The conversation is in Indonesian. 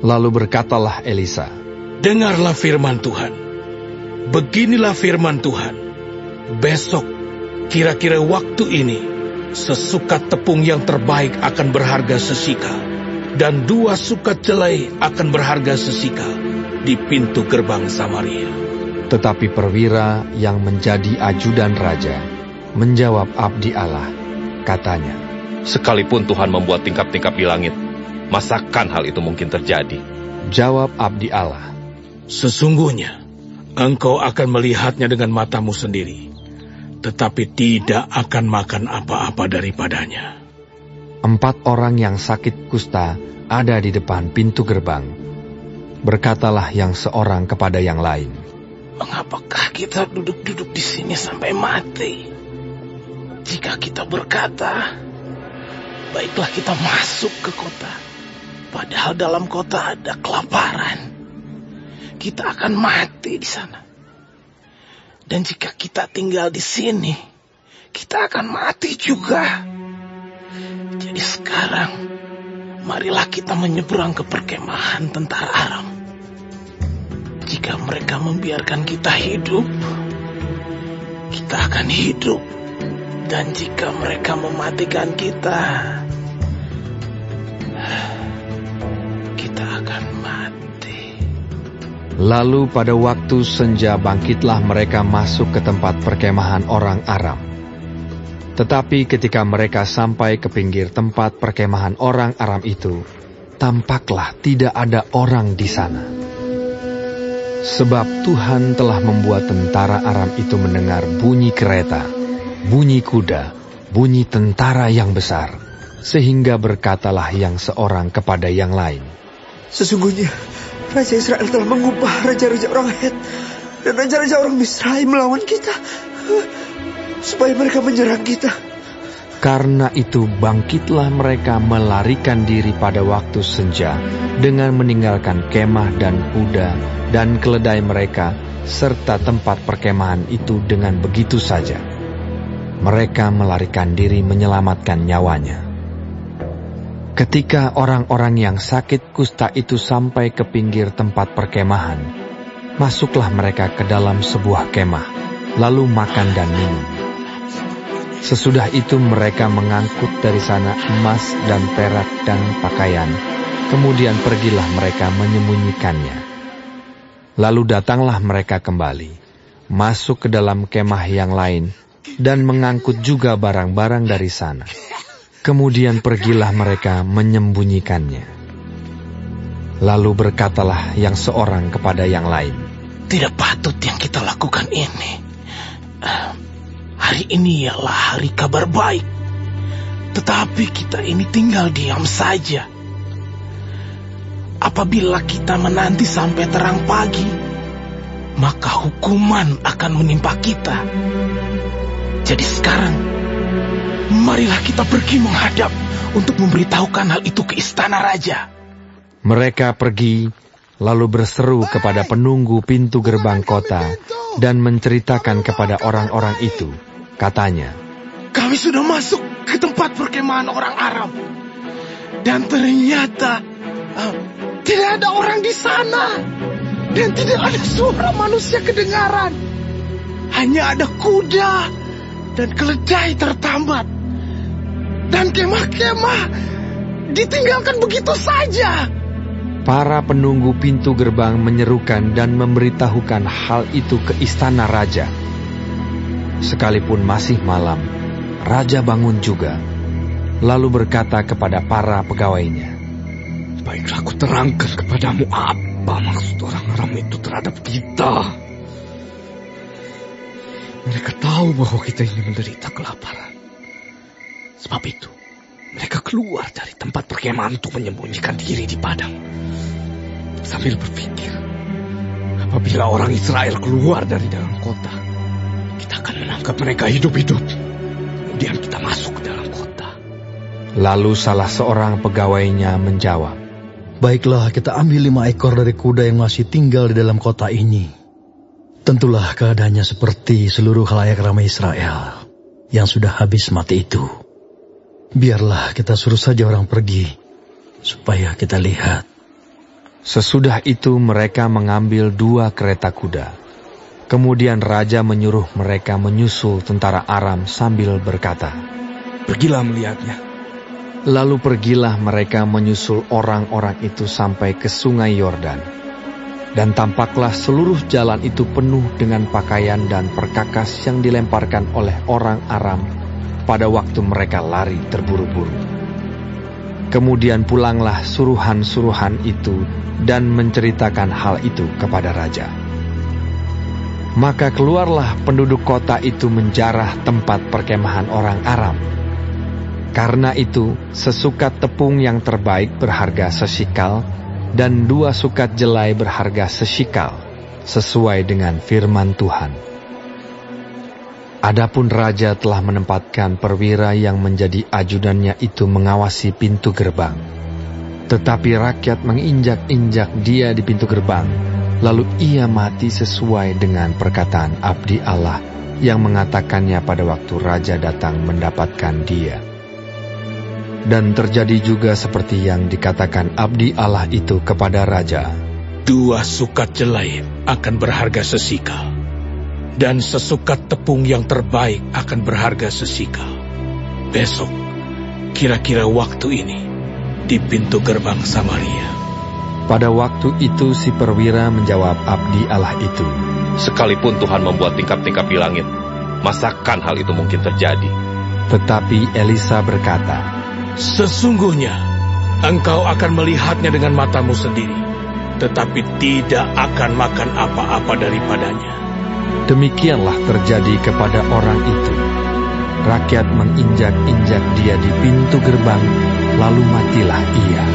Lalu berkatalah Elisa, "Dengarlah firman Tuhan. Beginilah firman Tuhan. Besok, kira-kira waktu ini, sesukat tepung yang terbaik akan berharga sesikal, dan 2 sukat jelai akan berharga sesikal di pintu gerbang Samaria." Tetapi perwira yang menjadi ajudan raja menjawab abdi Allah, katanya, "Sekalipun Tuhan membuat tingkap-tingkap di langit, masakan hal itu mungkin terjadi?" Jawab abdi Allah, "Sesungguhnya, engkau akan melihatnya dengan matamu sendiri, tetapi tidak akan makan apa-apa daripadanya." 4 orang yang sakit kusta ada di depan pintu gerbang. Berkatalah yang seorang kepada yang lain, "Mengapakah kita duduk-duduk di sini sampai mati? Jika kita berkata, baiklah kita masuk ke kota, padahal dalam kota ada kelaparan, kita akan mati di sana. Dan jika kita tinggal di sini, kita akan mati juga. Jadi sekarang, marilah kita menyeberang ke perkemahan tentara Aram. Jika mereka membiarkan kita hidup, kita akan hidup. Dan jika mereka mematikan kita, kita akan mati." Lalu pada waktu senja bangkitlah mereka masuk ke tempat perkemahan orang Aram. Tetapi ketika mereka sampai ke pinggir tempat perkemahan orang Aram itu, tampaklah tidak ada orang di sana. Sebab Tuhan telah membuat tentara Aram itu mendengar bunyi kereta, bunyi kuda, bunyi tentara yang besar, sehingga berkatalah yang seorang kepada yang lain, "Sesungguhnya Raja Israel telah mengubah raja-raja orang Het dan raja-raja orang Misraim melawan kita, supaya mereka menyerang kita." Karena itu bangkitlah mereka melarikan diri pada waktu senja dengan meninggalkan kemah dan kuda dan keledai mereka serta tempat perkemahan itu dengan begitu saja. Mereka melarikan diri menyelamatkan nyawanya. Ketika orang-orang yang sakit kusta itu sampai ke pinggir tempat perkemahan, masuklah mereka ke dalam sebuah kemah, lalu makan dan minum. Sesudah itu mereka mengangkut dari sana emas dan perak dan pakaian. Kemudian pergilah mereka menyembunyikannya. Lalu datanglah mereka kembali, masuk ke dalam kemah yang lain, dan mengangkut juga barang-barang dari sana. Kemudian pergilah mereka menyembunyikannya. Lalu berkatalah yang seorang kepada yang lain, "Tidak patut yang kita lakukan ini. Hari ini ialah hari kabar baik, tetapi kita ini tinggal diam saja. Apabila kita menanti sampai terang pagi, maka hukuman akan menimpa kita. Jadi sekarang, marilah kita pergi menghadap untuk memberitahukan hal itu ke istana raja." Mereka pergi, lalu berseru kepada penunggu pintu gerbang kota dan menceritakan kepada orang-orang itu. Katanya, "Kami sudah masuk ke tempat perkemahan orang Aram, dan ternyata tidak ada orang di sana, dan tidak ada suara manusia kedengaran. Hanya ada kuda dan keledai tertambat, dan kemah-kemah ditinggalkan begitu saja." para penunggu pintu gerbang menyerukan dan memberitahukan hal itu ke istana raja. Sekalipun masih malam, raja bangun juga, lalu berkata kepada para pegawainya, "Baiklah aku terangkan kepadamu apa maksud orang Aram itu terhadap kita. Mereka tahu bahwa kita ini menderita kelaparan. Sebab itu, mereka keluar dari tempat perkemahan untuk menyembunyikan diri di padang. Sambil berpikir, apabila orang Israel keluar dari dalam kota, kita akan menangkap mereka hidup-hidup. Kemudian kita masuk ke dalam kota." Lalu salah seorang pegawainya menjawab, "Baiklah, kita ambil 5 ekor dari kuda yang masih tinggal di dalam kota ini. Tentulah keadaannya seperti seluruh khalayak ramai Israel yang sudah habis mati itu. Biarlah kita suruh saja orang pergi, supaya kita lihat Sesudah itu mereka mengambil 2 kereta kuda. Kemudian raja menyuruh mereka menyusul tentara Aram sambil berkata, Pergilah melihatnya. Lalu pergilah mereka menyusul orang-orang itu sampai ke sungai Yordan. Dan tampaklah seluruh jalan itu penuh dengan pakaian dan perkakas yang dilemparkan oleh orang Aram pada waktu mereka lari terburu-buru. Kemudian pulanglah suruhan-suruhan itu dan menceritakan hal itu kepada raja. Maka keluarlah penduduk kota itu menjarah tempat perkemahan orang Aram. Karena itu, sesukat tepung yang terbaik berharga sesikal, dan 2 sukat jelai berharga sesikal, sesuai dengan firman Tuhan. Adapun raja telah menempatkan perwira yang menjadi ajudannya itu mengawasi pintu gerbang. Tetapi rakyat menginjak-injak dia di pintu gerbang, lalu ia mati sesuai dengan perkataan abdi Allah yang mengatakannya pada waktu raja datang mendapatkan dia. Dan terjadi juga seperti yang dikatakan abdi Allah itu kepada raja. 2 sukat jelai akan berharga sesikal, dan sesukat tepung yang terbaik akan berharga sesikal. Besok, kira-kira waktu ini, di pintu gerbang Samaria. Pada waktu itu si perwira menjawab abdi Allah itu, Sekalipun Tuhan membuat tingkap-tingkap di langit, masakan hal itu mungkin terjadi? Tetapi Elisa berkata, Sesungguhnya, engkau akan melihatnya dengan matamu sendiri, tetapi tidak akan makan apa-apa daripadanya. Demikianlah terjadi kepada orang itu. Rakyat menginjak-injak dia di pintu gerbang, lalu matilah ia.